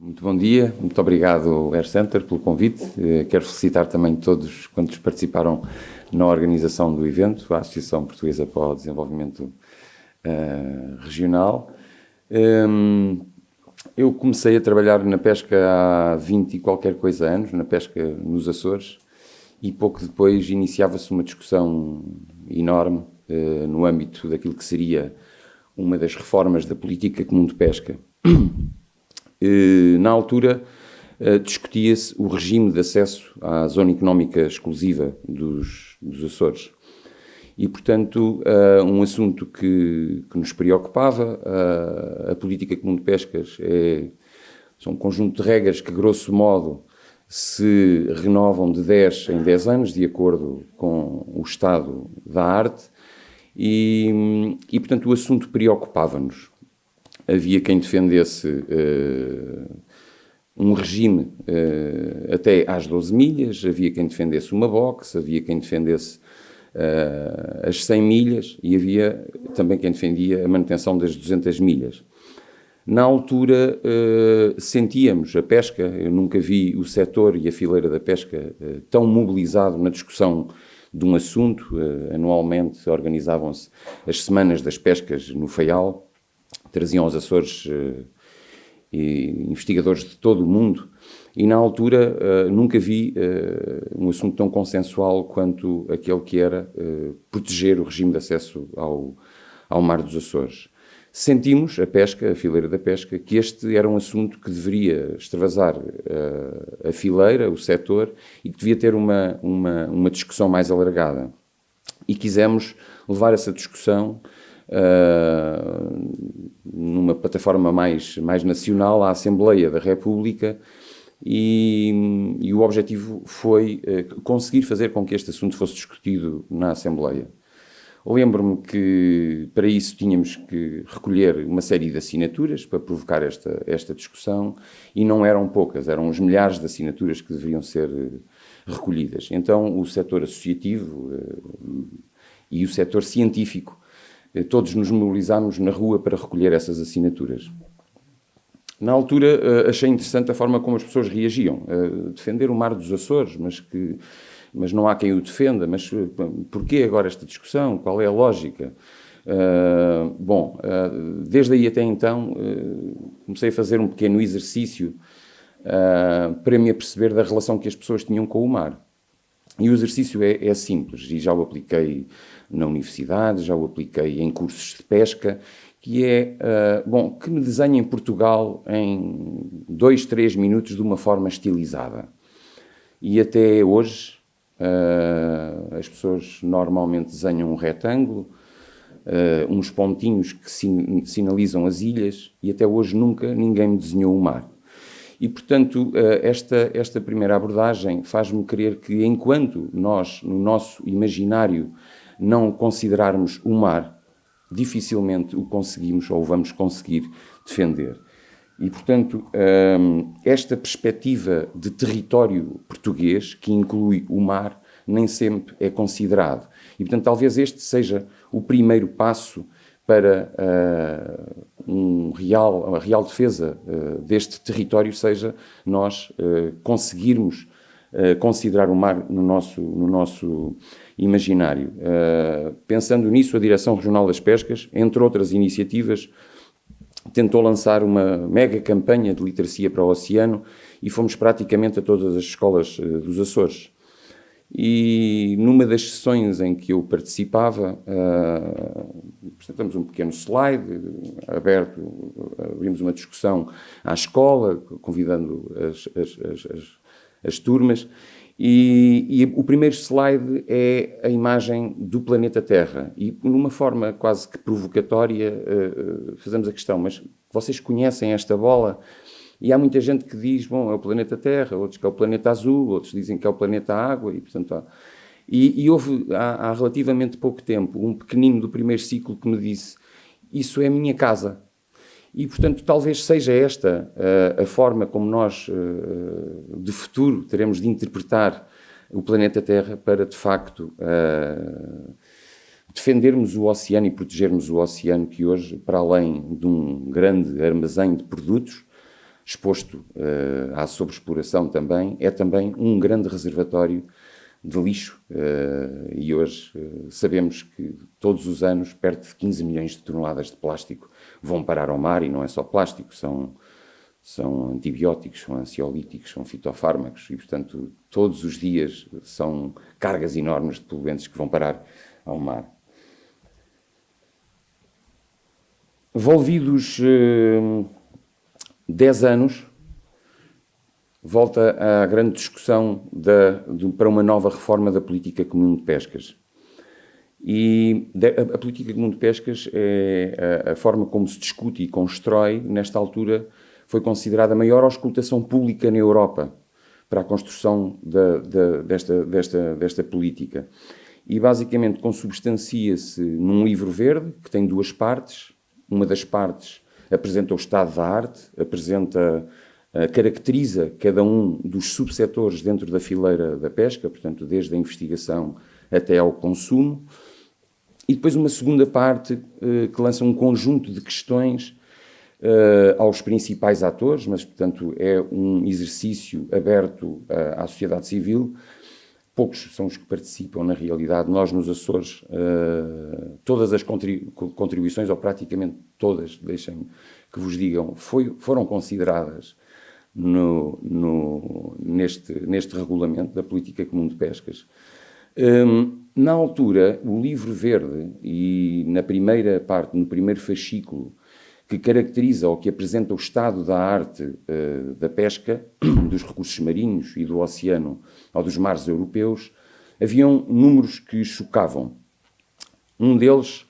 Muito bom dia, muito obrigado, Air Center, pelo convite. Quero felicitar também todos quantos participaram na organização do evento, a Associação Portuguesa para o Desenvolvimento Regional. Eu comecei a trabalhar na pesca há 20 e qualquer coisa anos, na pesca nos Açores, e pouco depois iniciava-se uma discussão enorme no âmbito daquilo que seria uma das reformas da política comum de pesca. Na altura, discutia-se o regime de acesso à zona económica exclusiva dos Açores. E, portanto, um assunto que nos preocupava, a política comum de pescas são um conjunto de regras que, grosso modo, se renovam de 10 em 10 anos, de acordo com o estado da arte, e portanto, o assunto preocupava-nos. Havia quem defendesse um regime até às 12 milhas, havia quem defendesse uma box, havia quem defendesse as 100 milhas e havia também quem defendia a manutenção das 200 milhas. Na altura sentíamos a pesca, eu nunca vi o setor e a fileira da pesca tão mobilizado na discussão de um assunto. Anualmente organizavam-se as Semanas das Pescas no Faial, traziam aos Açores investigadores de todo o mundo, e na altura nunca vi um assunto tão consensual quanto aquele que era proteger o regime de acesso ao Mar dos Açores. Sentimos, a pesca, a fileira da pesca, que este era um assunto que deveria extravasar a fileira, o setor, e que devia ter uma discussão mais alargada. E quisemos levar essa discussão numa plataforma mais nacional, à Assembleia da República, e o objetivo foi conseguir fazer com que este assunto fosse discutido na Assembleia. Lembro-me que para isso tínhamos que recolher uma série de assinaturas para provocar esta discussão, e não eram poucas, eram os milhares de assinaturas que deveriam ser recolhidas. Então o setor associativo e o setor científico, todos nos mobilizámos na rua para recolher essas assinaturas. Na altura achei interessante a forma como as pessoas reagiam. Defender o Mar dos Açores, mas não há quem o defenda. Mas porquê agora esta discussão? Qual é a lógica? Desde aí até então comecei a fazer um pequeno exercício para me aperceber da relação que as pessoas tinham com o mar. E o exercício é simples, e já o apliquei na universidade, já o apliquei em cursos de pesca, que é, que me desenhem Portugal em 2, 3 minutos de uma forma estilizada. E até hoje, as pessoas normalmente desenham um retângulo, uns pontinhos que sinalizam as ilhas, e até hoje nunca ninguém me desenhou o mar. E, portanto, esta primeira abordagem faz-me crer que, enquanto nós, no nosso imaginário, não considerarmos o mar, dificilmente o conseguimos ou o vamos conseguir defender. E, portanto, esta perspectiva de território português, que inclui o mar, nem sempre é considerado. E, portanto, talvez este seja o primeiro passo para a real defesa deste território, seja nós conseguirmos considerar o mar no nosso imaginário. Pensando nisso, a Direção Regional das Pescas, entre outras iniciativas, tentou lançar uma mega campanha de literacia para o oceano, e fomos praticamente a todas as escolas dos Açores. E numa das sessões em que eu participava, apresentamos um pequeno slide aberto, abrimos uma discussão à escola, convidando as turmas, e o primeiro slide é a imagem do planeta Terra. E numa forma quase que provocatória fazemos a questão: mas vocês conhecem esta bola? E há muita gente que diz, é o planeta Terra, outros que é o planeta Azul, outros dizem que é o planeta Água, e portanto houve há relativamente pouco tempo um pequenino do primeiro ciclo que me disse: isso é a minha casa. E, portanto, talvez seja esta a forma como nós, de futuro, teremos de interpretar o planeta Terra para, de facto, defendermos o oceano e protegermos o oceano, que hoje, para além de um grande armazém de produtos, exposto à sobreexploração também, é também um grande reservatório de lixo, e hoje sabemos que todos os anos perto de 15 milhões de toneladas de plástico vão parar ao mar, e não é só plástico, são antibióticos, são ansiolíticos, são fitofármacos, e portanto todos os dias são cargas enormes de poluentes que vão parar ao mar. Volvidos 10 anos, volta à grande discussão para uma nova reforma da política comum de pescas. E a política comum de pescas é a forma como se discute e constrói, nesta altura, foi considerada a maior auscultação pública na Europa para a construção desta política. E, basicamente, consubstancia-se num livro verde, que tem duas partes. Uma das partes apresenta o estado da arte, caracteriza cada um dos subsetores dentro da fileira da pesca, portanto, desde a investigação até ao consumo. E depois uma segunda parte que lança um conjunto de questões aos principais atores, mas, portanto, é um exercício aberto à sociedade civil. Poucos são os que participam, na realidade. Nós, nos Açores, todas as contribuições, ou praticamente todas, deixem que vos digam, foram consideradas neste regulamento da política comum de pescas. Na altura, o livro verde, e na primeira parte, no primeiro fascículo, que caracteriza ou que apresenta o estado da arte da pesca, dos recursos marinhos e do oceano ou dos mares europeus, haviam números que chocavam. Um deles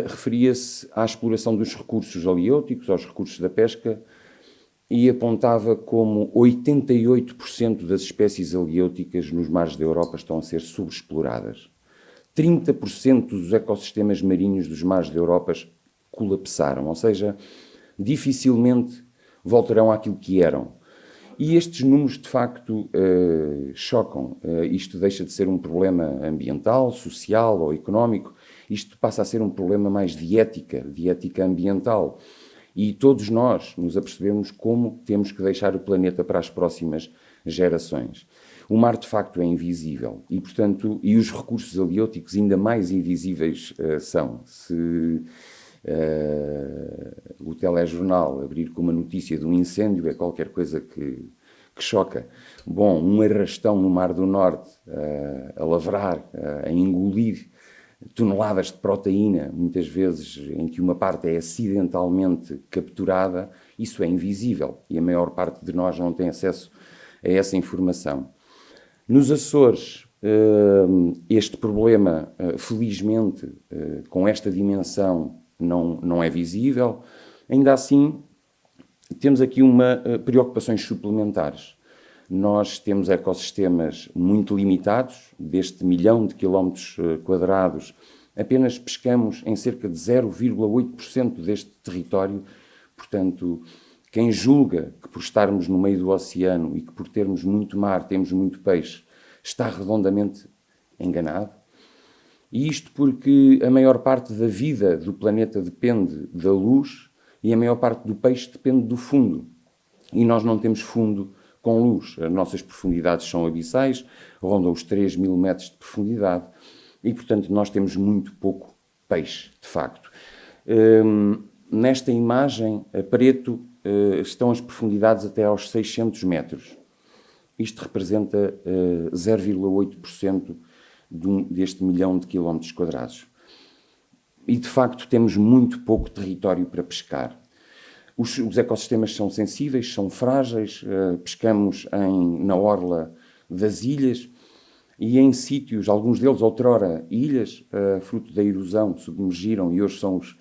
referia-se à exploração dos recursos halieuticos, aos recursos da pesca, e apontava como 88% das espécies halieuticas nos mares da Europa estão a ser subexploradas. 30% dos ecossistemas marinhos dos mares da Europa colapsaram, ou seja, dificilmente voltarão àquilo que eram. E estes números, de facto, chocam. Isto deixa de ser um problema ambiental, social ou económico. Isto passa a ser um problema mais de ética ambiental. E todos nós nos apercebemos como temos que deixar o planeta para as próximas gerações. O mar, de facto, é invisível. E, portanto, os recursos halieuticos ainda mais invisíveis são. Se o telejornal abrir com uma notícia de um incêndio, é qualquer coisa que choca. Bom, um arrastão no Mar do Norte, a lavrar, a engolir toneladas de proteína, muitas vezes em que uma parte é acidentalmente capturada, isso é invisível e a maior parte de nós não tem acesso a essa informação. Nos Açores, este problema, felizmente, com esta dimensão, não é visível. Ainda assim, temos aqui preocupações suplementares. Nós temos ecossistemas muito limitados, deste 1 milhão de quilómetros quadrados, apenas pescamos em cerca de 0,8% deste território. Portanto, quem julga que por estarmos no meio do oceano e que por termos muito mar temos muito peixe, está redondamente enganado. E isto porque a maior parte da vida do planeta depende da luz e a maior parte do peixe depende do fundo. E nós não temos fundo com luz. As nossas profundidades são abissais, rondam os 3.000 metros de profundidade e, portanto, nós temos muito pouco peixe, de facto. Nesta imagem, a preto, estão as profundidades até aos 600 metros. Isto representa 0,8% deste 1 milhão de quilómetros quadrados. E, de facto, temos muito pouco território para pescar. Os ecossistemas são sensíveis, são frágeis, pescamos na orla das ilhas e em sítios, alguns deles outrora ilhas, fruto da erosão, submergiram e hoje são os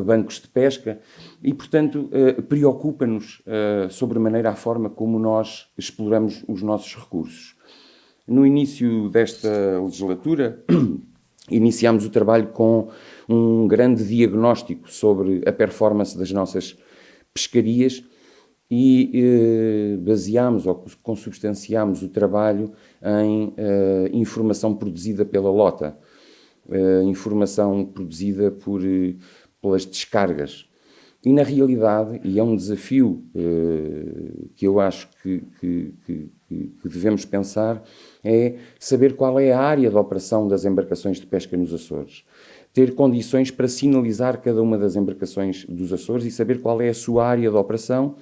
bancos de pesca e, portanto, preocupa-nos sobremaneira a forma como nós exploramos os nossos recursos. No início desta legislatura, iniciámos o trabalho com um grande diagnóstico sobre a performance das nossas pescarias e baseámos ou consubstanciámos o trabalho em informação produzida pela LOTA, informação produzida pelas descargas. E na realidade, e é um desafio que eu acho que devemos pensar, é saber qual é a área de operação das embarcações de pesca nos Açores. Ter condições para sinalizar cada uma das embarcações dos Açores e saber qual é a sua área de operação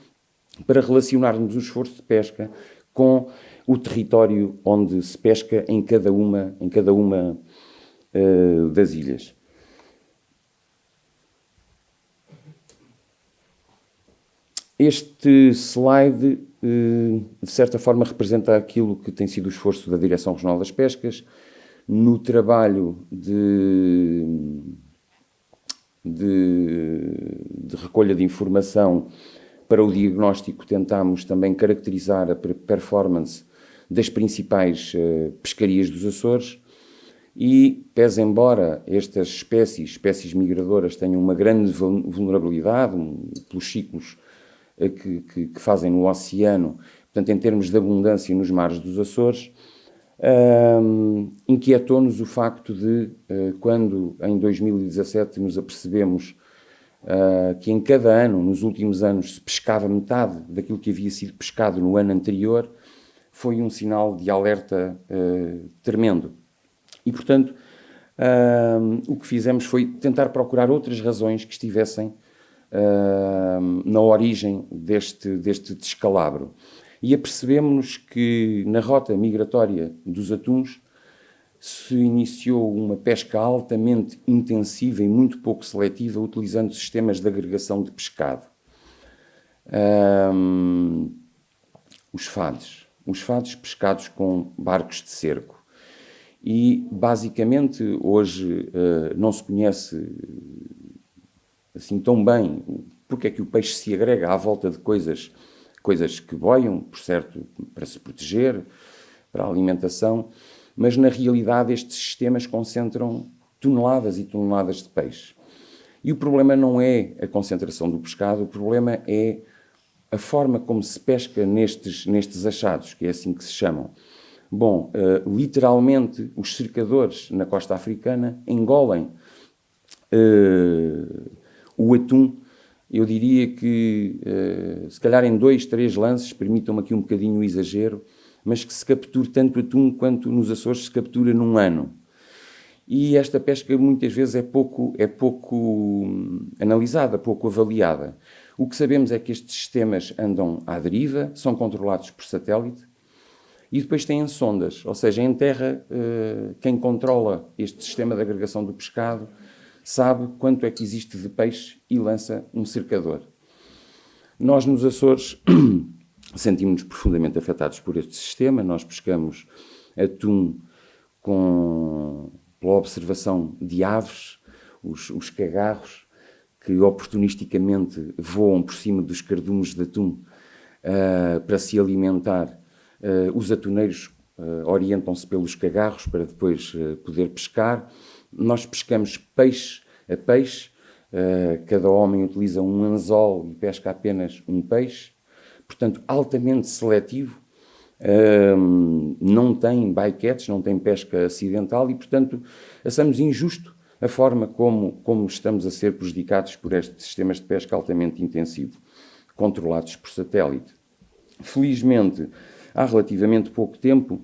para relacionarmos o esforço de pesca com o território onde se pesca em cada uma das ilhas. Este slide, de certa forma, representa aquilo que tem sido o esforço da Direção Regional das Pescas no trabalho de recolha de informação para o diagnóstico. Tentámos também caracterizar a performance das principais pescarias dos Açores e, pese embora estas espécies migradoras, tenham uma grande vulnerabilidade pelos ciclos que fazem no oceano, portanto, em termos de abundância nos mares dos Açores, inquietou-nos o facto de, quando em 2017 nos apercebemos que em cada ano, nos últimos anos, se pescava metade daquilo que havia sido pescado no ano anterior, foi um sinal de alerta tremendo. E, portanto, o que fizemos foi tentar procurar outras razões que estivessem na origem deste descalabro. E apercebemos-nos que na rota migratória dos atuns se iniciou uma pesca altamente intensiva e muito pouco seletiva, utilizando sistemas de agregação de pescado. Os fades pescados com barcos de cerco. E, basicamente, hoje não se conhece assim tão bem porque é que o peixe se agrega à volta de coisas que boiam, por certo, para se proteger, para a alimentação, mas na realidade estes sistemas concentram toneladas e toneladas de peixe. E o problema não é a concentração do pescado, o problema é a forma como se pesca nestes achados, que é assim que se chamam. Bom, literalmente os cercadores na costa africana engolem o atum. Eu diria que, se calhar em 2, 3 lances, permitam-me aqui um bocadinho o exagero, mas que se capture tanto atum quanto nos Açores se captura num ano. E esta pesca muitas vezes é pouco analisada, pouco avaliada. O que sabemos é que estes sistemas andam à deriva, são controlados por satélite e depois têm sondas, ou seja, em terra, quem controla este sistema de agregação do pescado sabe quanto é que existe de peixe e lança um cercador. Nós, nos Açores, sentimos-nos profundamente afetados por este sistema. Nós pescamos atum pela observação de aves, os cagarros, que oportunisticamente voam por cima dos cardumes de atum para se alimentar. Os atuneiros orientam-se pelos cagarros para depois poder pescar. Nós pescamos peixe a peixe, cada homem utiliza um anzol e pesca apenas um peixe, portanto altamente seletivo, não tem bycatch, não tem pesca acidental e, portanto, achamos injusto a forma como estamos a ser prejudicados por estes sistemas de pesca altamente intensivo, controlados por satélite. Felizmente, há relativamente pouco tempo,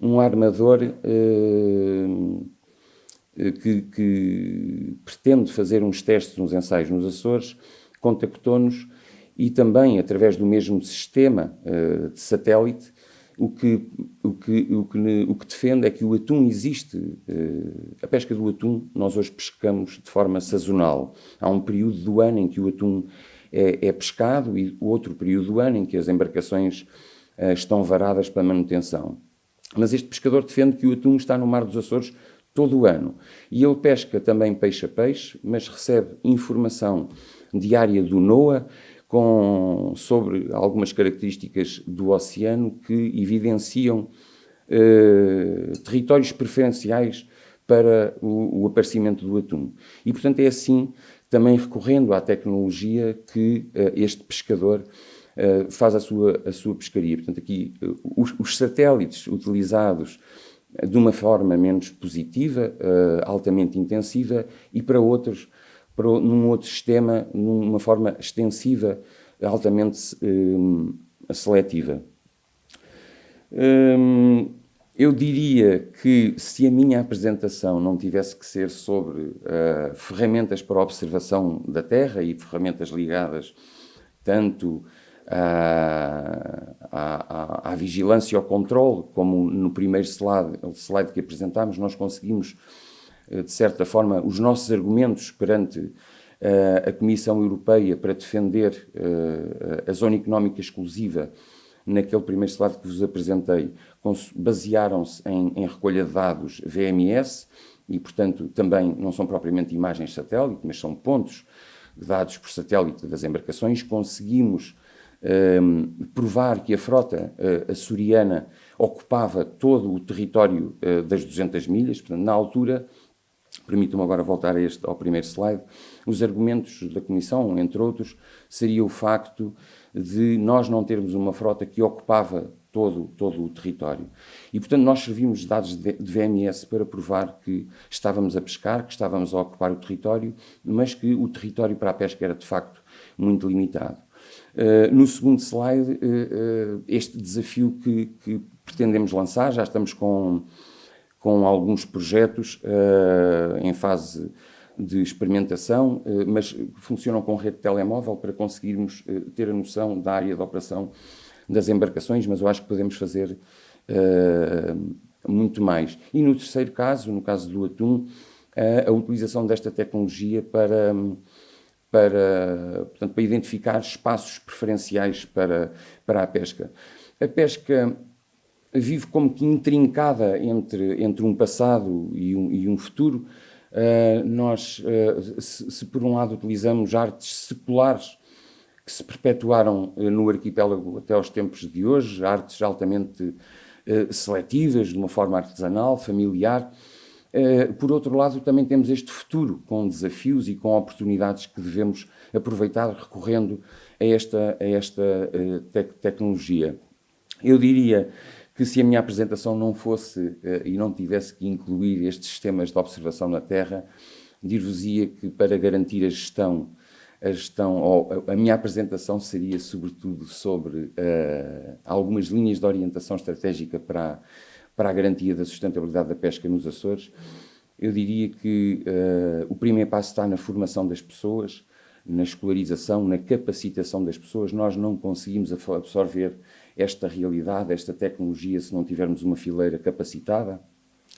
um armador que pretende fazer uns testes, uns ensaios nos Açores, contactou-nos e também, através do mesmo sistema de satélite, o que defende é que o atum existe. A pesca do atum nós hoje pescamos de forma sazonal. Há um período do ano em que o atum é pescado e outro período do ano em que as embarcações estão varadas para manutenção. Mas este pescador defende que o atum está no mar dos Açores todo o ano. E ele pesca também peixe a peixe, mas recebe informação diária do NOAA sobre algumas características do oceano que evidenciam territórios preferenciais para o aparecimento do atum. E, portanto, é assim, também recorrendo à tecnologia, que este pescador faz a sua pescaria. Portanto, aqui os satélites utilizados de uma forma menos positiva, altamente intensiva, e para outros num outro sistema, numa forma extensiva, altamente seletiva. Eu diria que se a minha apresentação não tivesse que ser sobre ferramentas para a observação da Terra e ferramentas ligadas tanto à vigilância e ao controle, como no primeiro slide que apresentámos, nós conseguimos, de certa forma, os nossos argumentos perante a Comissão Europeia para defender a zona económica exclusiva. Naquele primeiro slide que vos apresentei, basearam-se em recolha de dados VMS e, portanto, também não são propriamente imagens de satélite, mas são pontos de dados por satélite das embarcações. Conseguimos provar que a frota açoriana ocupava todo o território das 200 milhas, portanto, na altura, permitam-me agora voltar ao primeiro slide, os argumentos da Comissão, entre outros, seria o facto de nós não termos uma frota que ocupava todo o território. E, portanto, nós servimos dados de VMS para provar que estávamos a pescar, que estávamos a ocupar o território, mas que o território para a pesca era, de facto, muito limitado. No segundo slide, este desafio que pretendemos lançar, já estamos com alguns projetos em fase de experimentação, mas funcionam com rede de telemóvel para conseguirmos ter a noção da área de operação das embarcações, mas eu acho que podemos fazer muito mais. E no terceiro caso, no caso do atum, a utilização desta tecnologia portanto, para identificar espaços preferenciais para a pesca. A pesca vive como que intrincada entre um passado e um futuro. Se por um lado utilizamos artes seculares que se perpetuaram no arquipélago até aos tempos de hoje, artes altamente seletivas, de uma forma artesanal, familiar, por outro lado também temos este futuro com desafios e com oportunidades que devemos aproveitar recorrendo a esta tecnologia. Eu diria que se a minha apresentação não fosse e não tivesse que incluir estes sistemas de observação na Terra, dir-vos-ia que para garantir a gestão, a minha apresentação seria sobretudo sobre algumas linhas de orientação estratégica para a garantia da sustentabilidade da pesca nos Açores. Eu diria que o primeiro passo está na formação das pessoas, na escolarização, na capacitação das pessoas. Nós não conseguimos absorver esta realidade, esta tecnologia, se não tivermos uma fileira capacitada,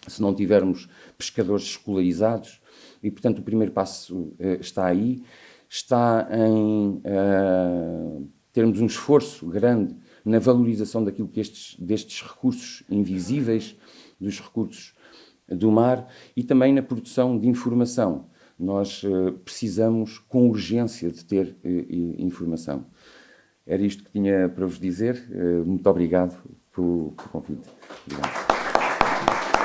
se não tivermos pescadores escolarizados. E, portanto, o primeiro passo está aí, está em termos um esforço grande na valorização daquilo que destes recursos invisíveis, dos recursos do mar, e também na produção de informação. Nós precisamos, com urgência, de ter informação. Era isto que tinha para vos dizer. Muito obrigado pelo convite. Obrigado.